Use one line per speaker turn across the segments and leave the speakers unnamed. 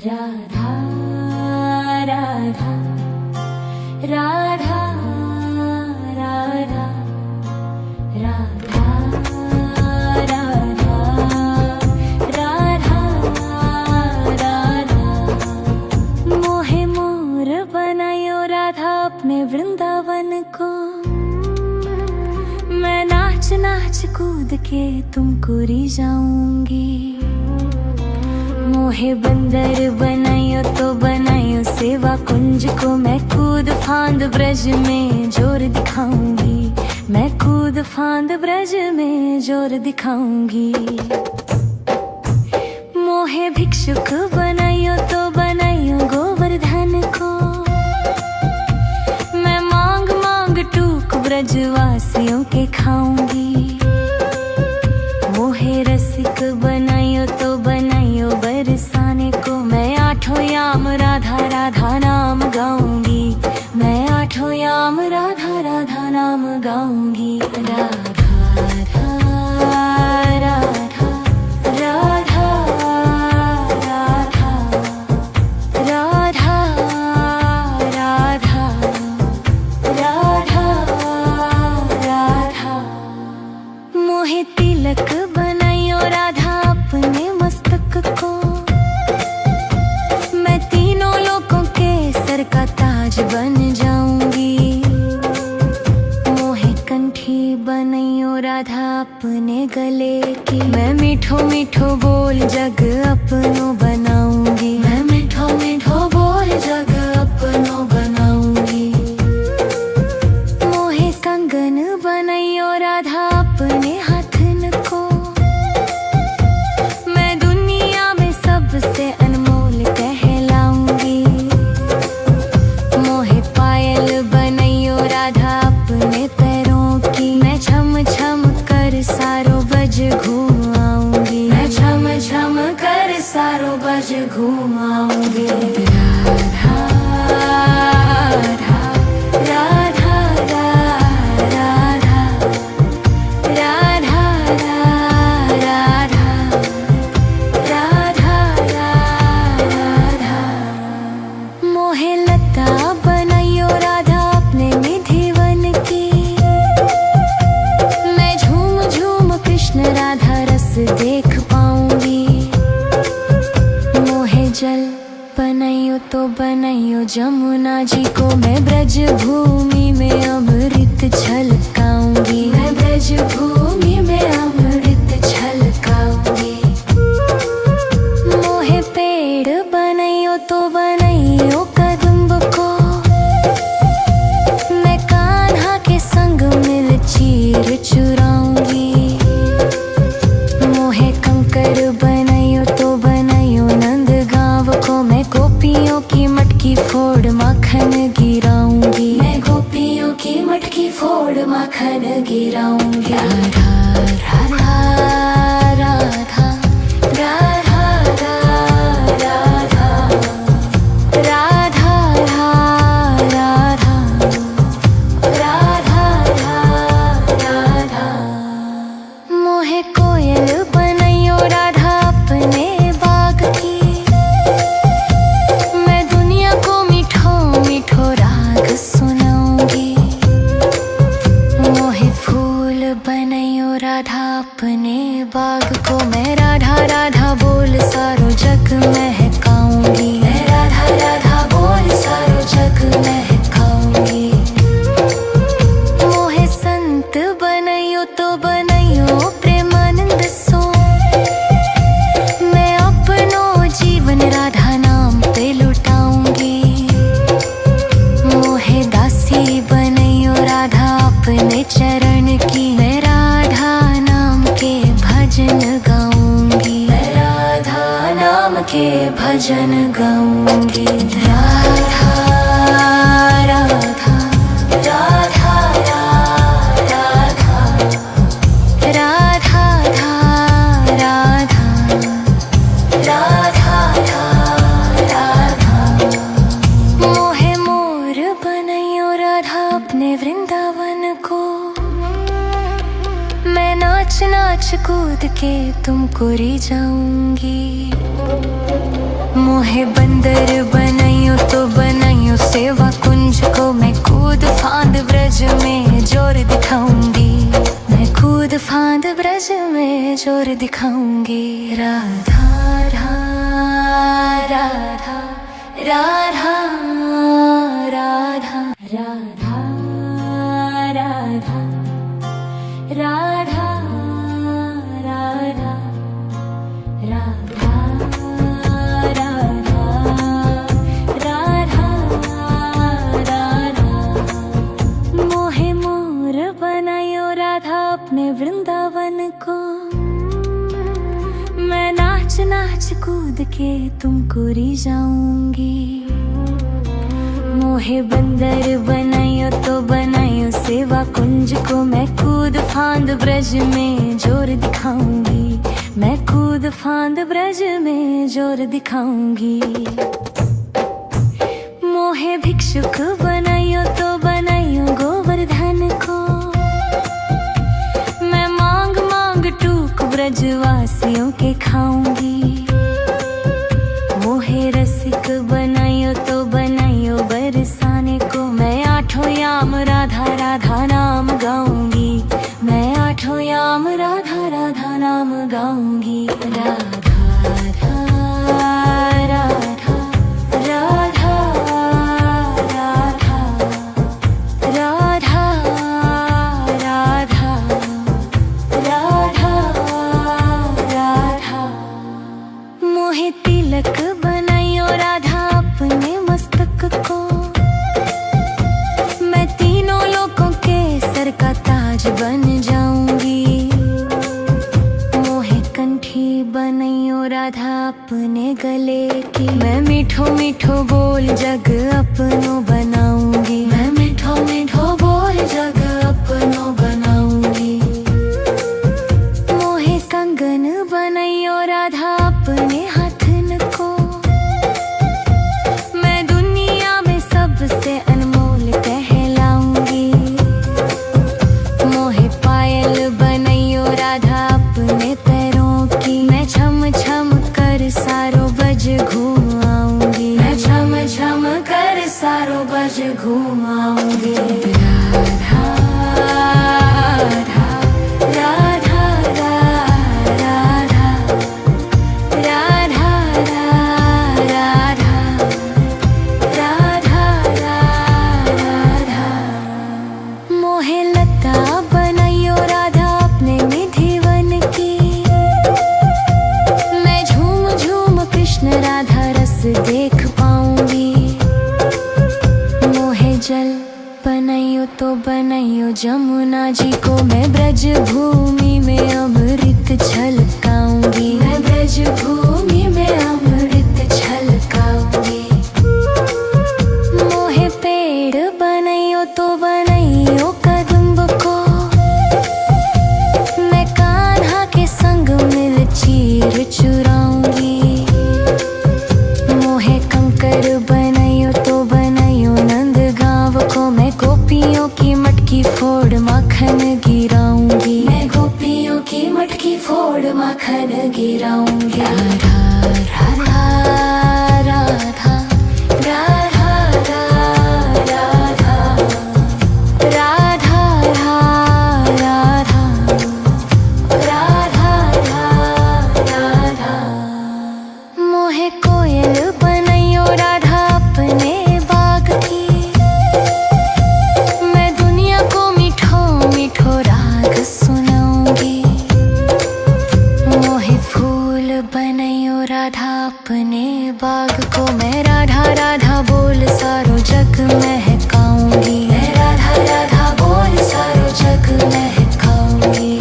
राधा राधा राधा राधा राधा राधा राधा राधा मोहे मोर बनायो राधा अपने वृंदावन को। मैं नाच नाच कूद के तुमको रिझाऊंगी। मोहे बंदर बनायो तो बनायो सेवा कुंज को। मैं कूद फांद ब्रज में जोर दिखाऊंगी। मैं कूद फांद ब्रज में जोर दिखाऊंगी। मोहे भिक्षुक बनायो तो बनायो गोवर्धन को। मैं मांग मांग टूक ब्रजवासियों के खाऊंगी। मोहे रसिक बनायो तो बनायो बरसाने को। मैं आठों याम राधा राधा नाम गाऊंगी। मैं आठों याम राधा राधा नाम गाऊंगी। राधा राधा राधा राधा राधा राधा राधा राधा। मोहे तिलक बनायो राधा अपने मस्तक को। मैं तीनों लोगों के सर का ताज बन जाऊंगी। मोहे कंठी बनायो राधा अपने गले की। मैं मीठो मीठो बोल जग अपनो बनाऊंगी। मैं मीठो मीठो बोल जग अपनो बनाऊंगी। मोहे कंगन बनायो राधा अपने हाथन को। मैं दुनिया में सबसे अनमोल कहलाऊंगी। मोहे पायल बनायो राधा अपने पैरों की। मैं छम छम कर सारो बज घूम आऊंगी। मैं छम छम कर सारो बज घूम आऊंगी। राधा राधा राधा राधा राधा राधा राधा राधा। मोहे लता बनायो राधा अपने निधिवन की। मैं झूम झूम कृष्ण राधा रस देख पाऊंगी। मोहे जल बनायो तो बनायो जमुना जी को। मैं ब्रज भूमि में अमृत छलकाऊंगी। मैं ब्रज भूमि में अमृत छलकाऊंगी। मोहे पेड़ बनायो तो बनायो कदम्ब को। मैं कान्हा के संग मिल चीर चुराऊंगी। मोहे कंकर बनायो तो बनायो नंद गांव को। मैं गोपियों की मटकी फोड़ माखन गिराऊंगी। मैं गोपियों की मटकी फोड़ माखन गिराऊंगी। राधा राधा राधा राधा राधा राधा राधा राधा राधा। मोहे कोयल बनायो राधा अपने बाग की। मैं दुनिया को मीठो मीठो राग सुनाऊंगी। मोहे फूल बनायो राधा अपने बाग को। मैं राधा राधा बोल सारो जग महकाऊंगी। मैं राधा राधा बोल सारो जग महकाऊंगी। मोहे संत बनायो तो बनायो प्रेमानंद सो। मैं अपनो जीवन राधा नाम पे लुटाऊंगी। मोहे दासी बनायो राधा अपने चरण की। मैं राधा नाम के भजन गाऊंगी। मैं राधा नाम के भजन गाऊंगी। राधा राधा राधा राधा राधा राधा राधा राधा। मोहे मोर बनायो राधा अपने वृंदावन को। मैं नाच नाच कूद के तुमको रिझाऊंगी। मोहे बंदर बनाइयो तो बनाइयो सेवा कुंज को मैं कूद फांद ब्रज में जोर दिखाऊंगी, मैं कूद फांद ब्रज में जोर दिखाऊंगी। राधा राधा राधा राधा राधा राधा राधा राधा राधा राधा राधा राधा। मोहे मोर बनायो राधा अपने वृंदावन को, मैं नाच नाच कूद के तुमको रिझाऊंगी। मोहे बंदर बनायो तो बनायो सेवा कुंज को, मैं कूद फांद ब्रज में जोर दिखाऊंगी, मैं कूद फांद ब्रज में जोर दिखाऊंगी। मोहे भिक्षुक बनायो तो बनायो गोवर्धन को, मैं मांग मांग टूक ब्रजवासियों के खाऊंगी। मोहे रसिक बनायो तो बनायो बरसाने को, मैं आठों याम राधा राधा नाम गाऊंगी, मैं आठों याम राधा राधा नाम गाऊंगी। राधा राधा राधा राधा राधा राधा राधा राधा। मोहे तिलक बनाइयो राधा अपने मस्तक को, मैं तीनों लोगों के सर का ताज बन जाऊंगी। मोहे कंठी बनाइयो राधा अपने गले की, मैं मीठो मीठो बोल जग अपनो बनाऊंगी, मैं मीठो मीठो बोल जग अपनो बनाऊंगी। मोहे कंगन बनाइयो राधा अपने हाथन को, मैं दुनिया में सबसे अनमोल कहलाऊंगी। मोहे पायल बनाइयो राधा अपने पैरों की, मैं छम छम कर सारो बज घूम आऊंगी, मैं छम छम कर सारो बज घूम आऊंगी। राधा राधा राधा राधा राधा राधा राधा राधा। मोहे लता बनाइयो राधा अपने निधिवन की, मैं झूम झूम कृष्ण राधा रस देख पाऊंगी। मोहे जल बनाइयो तो बनाइयो जमुना जी को, मैं ब्रज भूमि में अमृत छलकाऊंगी, मैं ब्रज भूमि में अमृत छलकाऊंगी। मोहे पेड़ बनाइयो तो बनाइयो कदम्ब को, मैं कान्हा के संग मिल चीर चुराऊंगी। मोहे कंकर बनाइयो तो बनाइयो नंद गांव को, मैं गोपियों की मटकी फोड़ माखन गिराऊंगी, मैं गोपियों की मटकी फोड़ माखन गिराऊंगी। राधा राधा राधा राधा राधा राधा राधा राधा राधा। मोहे कोयल बनाइयो राधा अपने बाग की, मैं दुनिया को मीठो मीठो राग सुनाऊंगी। मोहे फूल बनाइयो राधा अपने बाग को, मैं राधा राधा बोल सारो जग महकाऊंगी, मैं राधा राधा बोल सारो जग महकाऊंगी।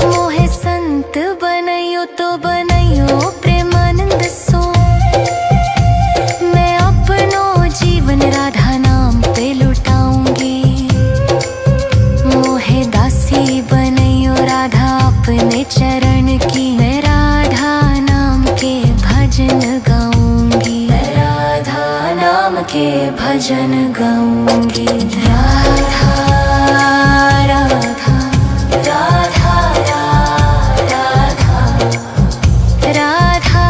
मोहे संत बनाइयो तो बनाइयो प्रेमानंद सो, मैं अपनो जीवन राधा नाम पे लुटाऊंगी। मोहे दासी बनाइयो राधा अपने चरण की, मैं राधा नाम के भजन गाऊंगी, मैं राधा नाम के भजन गाऊंगी। राधा राधा राधा राधा राधा राधा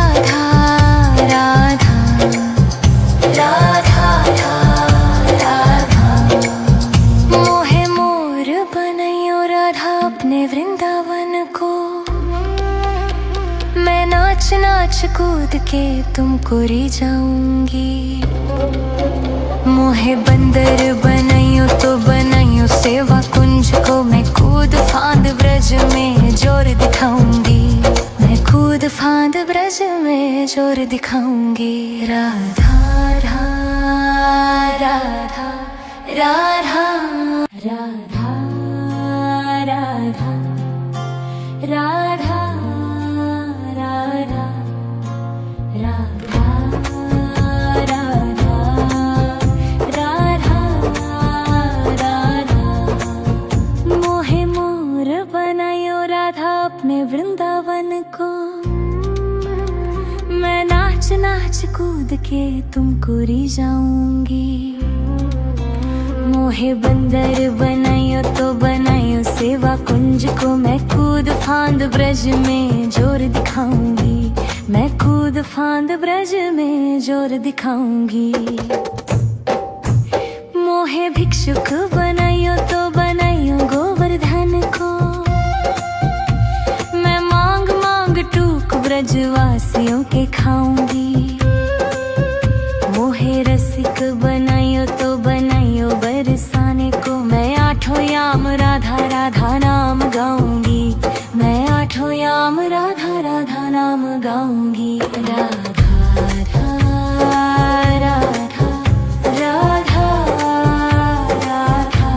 कूद के तुमको रिझाऊंगी। मोहे बंदर बनाइयो तो बनाइयो सेवा कुंज को, मैं कूद फांद ब्रज में जोर दिखाऊंगी। मैं कूद फांद ब्रज में जोर दिखाऊंगी। राधा राधा राधा राधा राधा राधा राधा राधा राधा राधा। मोहे मोर बनायो राधा अपने वृंदावन को, मैं नाच नाच कूद के तुमको रिझाऊंगी। मोहे बंदर बनाइयो तो बनाइयो सेवा कुंज को, मैं कूद फांद ब्रज में जोर दिखाऊंगी। मैं कूद फांद ब्रज में जोर दिखाऊंगी। मोहे भिक्षुक बनाइयो तो बनाइयो गोवर्धन को, मैं मांग मांग टूक ब्रजवासियों के खाऊंगी। मोहे रसिक बनाइयो तो बनाइयो बरसाने को, मैं आठों याम राधा राधा नाम गाऊंगी। मैं आठों याम राधा राधा नाम गाऊंगी। राधा राधा राधा राधा राधा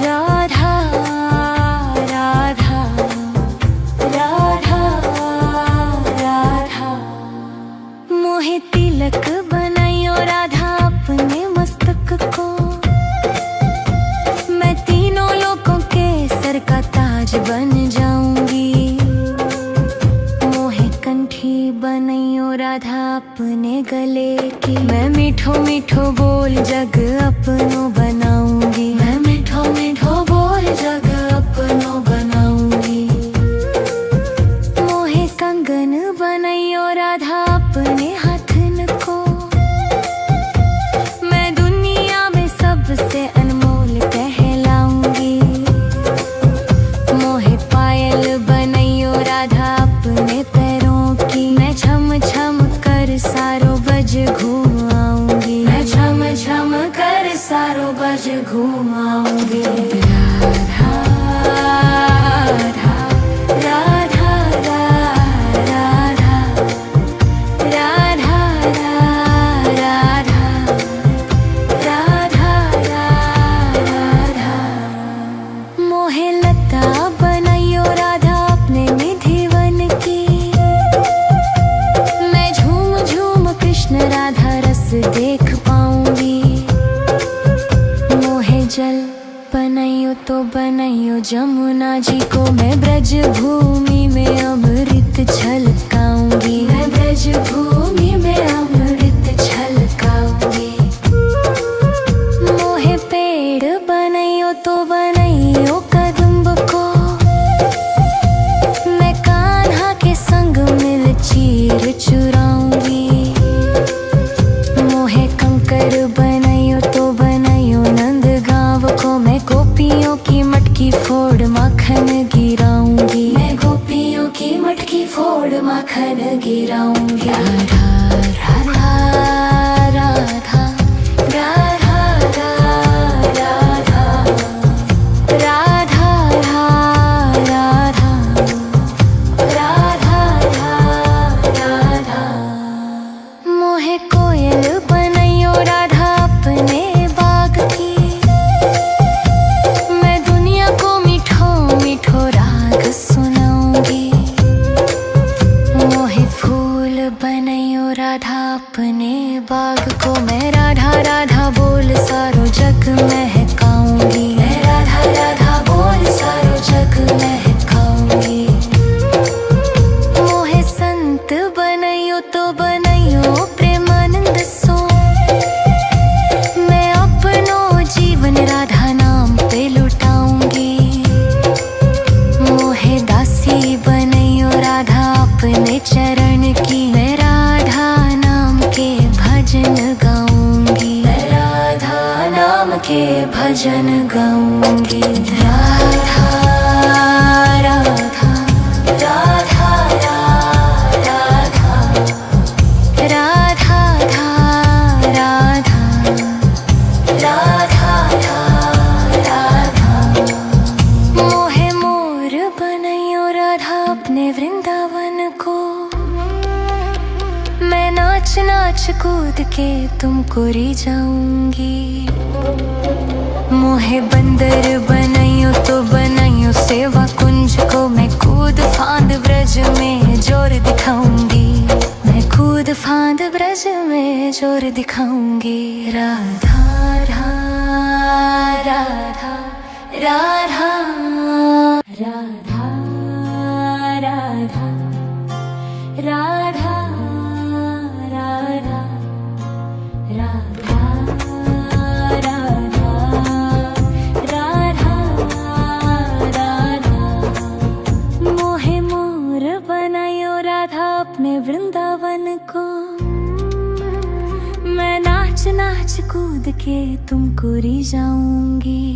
राधा राधा राधा। मोहे तिलक बनाइयो राधा अपने मस्तक को, मैं तीनों लोकों के सर का ताज बन जाऊंगी। मोहे कंठी बनाइयो राधा अपने गले की, मैं मीठो मीठो बोल जग अपनो बनाऊंगी। मैं मीठो मीठो बोल जग अपनो बनाऊंगी। मोहे कंगन बनाइयो राधा अपने हाथन को, मैं दुनिया में सबसे अनमोल कहलाऊंगी। मोहे पायल बनाइयो राधा अपने पैरों की, मैं छम छम कर सारो बज घूम आऊंगी। मैं छम छम कर सारो बज घूम आऊंगी। राधा राधा राधा राधा राधा राधा राधा राधा। मोहे लता बनाइयो राधा अपने निधिवन की, मैं झूम झूम कृष्ण राधा रस देख पाऊंगी। मोहे जल बनाइयो तो बनाइयो जमुना जी को, मैं ब्रज भूमि में अमृत छलकाऊंगी। मैं ब्रज भूमि में अमृत छलकाऊंगी। मोहे पेड़ बनाइयो तो बनाइयो कदम्ब को, मैं कान्हा के संग मिल चीर चुराऊंगी। मोहे कंकर बनाइयो तो बनाइयो नंद गांव को, मैं गोपियों की मटकी फोड़ माखन गिराऊंगी। मैं गोपियों की मटकी फोड़ माखन गिराऊंगी। राधा राधा राधा राधा राधा राधा राधा राधा राधा। मोहे कोयल बनाइयो राधा अपने बाग की, मैं दुनिया को मीठो मीठो राग सुनाऊंगी। मोहे फूल बनाइयो राधा अपने बाग को, मैं राधा राधा बोल सारो जग महकाऊंगी। मैं राधा राधा बोल सारो जग महकाऊंगी। मोहे संत बनाइयो तो बनाइयो प्रेमानंद सो, मैं अपनो जीवन राधा नाम पे लुटाऊंगी। मोहे दासी बनाइयो राधा अपने चरण की, मैं राधा नाम के भजन गाऊंगी। मैं राधा नाम के भजन गाऊंगी। राधा राधा राधा राधा नाच नाच कूद के तुमको रिझाऊंगी। मोहे बंदर बनाइयो तो बनाइयो सेवा कुंज को, मैं कूद फांद ब्रज में जोर दिखाऊंगी। मैं कूद फांद ब्रज में जोर दिखाऊंगी। राधा राधा राधा राधा राधा राधा राधा राधा राधा राधा राधा। मोहे मोर बनायो राधा अपने वृंदावन को, मैं नाच नाच कूद के तुमको रिझाऊंगी।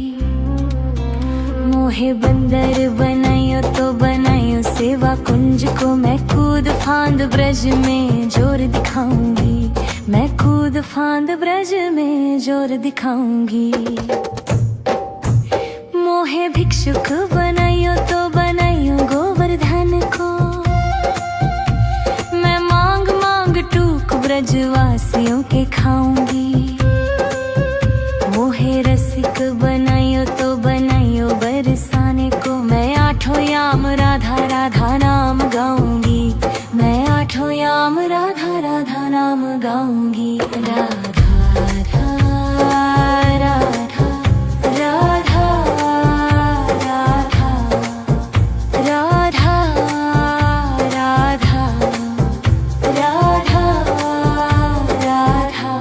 मोहे बंदर बनाइयो तो बनाइयो सेवा कुंज को, मैं कूद फांद ब्रज में जोर दिखाऊंगी। मैं कूद फांद ब्रज में जोर दिखाऊंगी। मोहे भिक्षुक बनाइयो तो बनाइयो गोवर्धन को, मैं मांग मांग टूक ब्रजवासियों के खाऊंगी। मोहे रसिक बनाइयो तो बनाइयो बरसाने को, मैं आठों याम राधा राधा नाम गाऊंगी। मैं आठों याम राधा राधा नाम गाऊंगी। राधा राधा राधा राधा राधा राधा राधा राधा।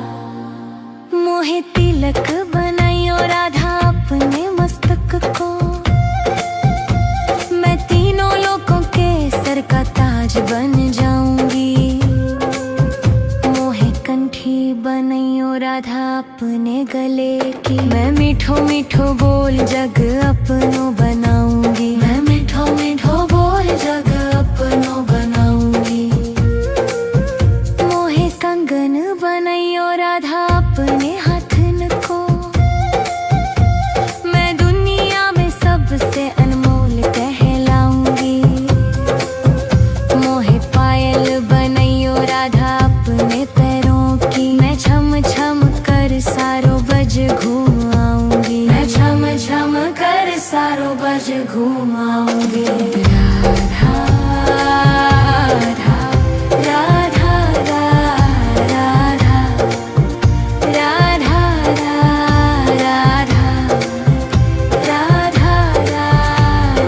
मोहे तिलक बनाइयो राधा अपने मस्तक को, मैं तीनों लोगों के सर का ताज बन जाऊंगी। मोहे कंठी बनाइयो राधा अपने गले की, मैं मीठो मीठो बोल जग अपनो बनाऊंगी। मैं मीठो मीठो बोल जग अपनो बनाऊंगी। मोहे कंगन बनाइयो राधा अपने हाथन को, मैं दुनिया में सबसे अनमोल कहलाऊंगी। मोहे पायल बनाइयो राधा अपने पैरों की, मैं छम छम कर सारो बज घूम आऊंगी। मैं छम छम कर सारो बज घूम आऊंगी। राधा राधा राधा राधा राधा राधा राधा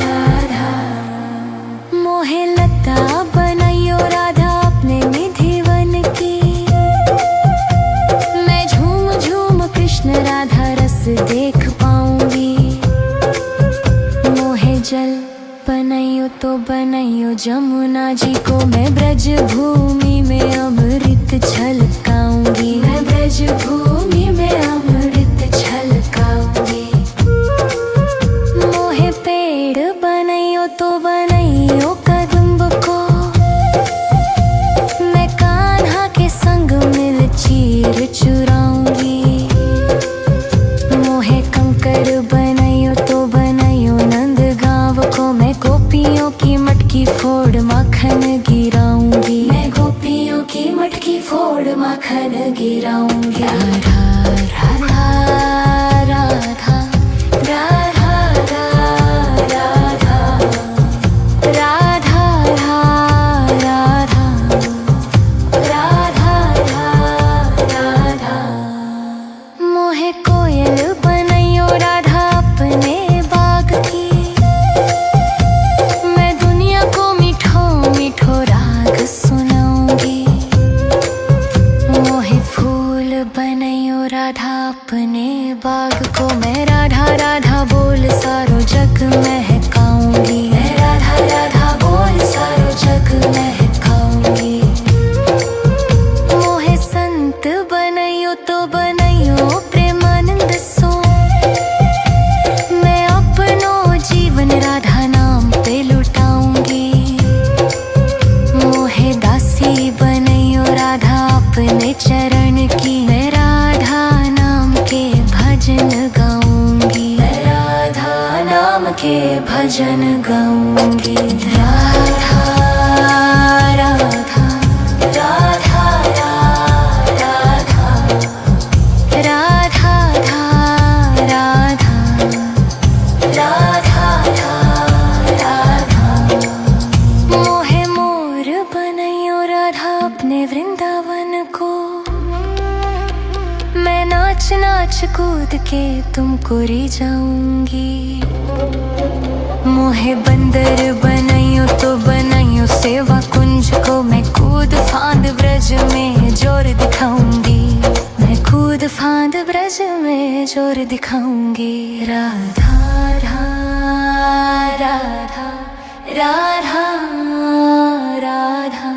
राधा। मोहे लता बनाइयो राधा अपने निधि वन की, मैं झूम झूम कृष्ण राधा रस देख पाऊंगी। मोहे जल बनाइयो तो बनाइयो जमुना जी को, मैं ब्रज भूमि में अमृत छलकाऊंगी। मैं ब्रज भूमि में अमृत छलकाऊंगी। मोहे पेड़ बनाइयो तो बनाइयो कदम्ब को, मैं कान्हा के संग मिल चीर चुराऊंगी। मोहे कंकर बनाइयो तो बनाइयो नंद गांव को, मैं गोपियों की मटकी फोड़ माखन गिराऊंगी। मैं गोपियों की मटकी फोड़ माखन गिराऊंगी। राधा राधा राधा राधा राधा राधा राधा राधा राधा। मोहे कोयल बनाइयो राधा अपने बाग की, मैं दुनिया को मीठो मीठो राग सुनाऊंगी। मोहे फूल बनाइयो राधा अपने बाग को, मैं राधा राधा बोल सारो जग महकाऊंगी। मैं राधा राधा बोल सारो जग महकाऊंगी। मोहे संत बनाइयो तो बनाइयो प्रेमानंद सो, मैं अपनो जीवन राधा नाम पे लुटाऊंगी। मोहे दासी बनाइयो राधा अपने चरण की, मैं राधा नाम के भजन गाऊंगी। मैं राधा नाम के भजन गाऊंगी। राधा राधा राधा राधा वृंदावन को मैं नाच नाच कूद के तुमको री जाऊंगी। मोहे बंदर बनाइयो तो बनाइयो सेवा कुंज को मैं कूद फांद ब्रज में जोर दिखाऊंगी। मैं कूद फांद ब्रज में जोर दिखाऊंगी। राधा राधा राधा राधा राधा।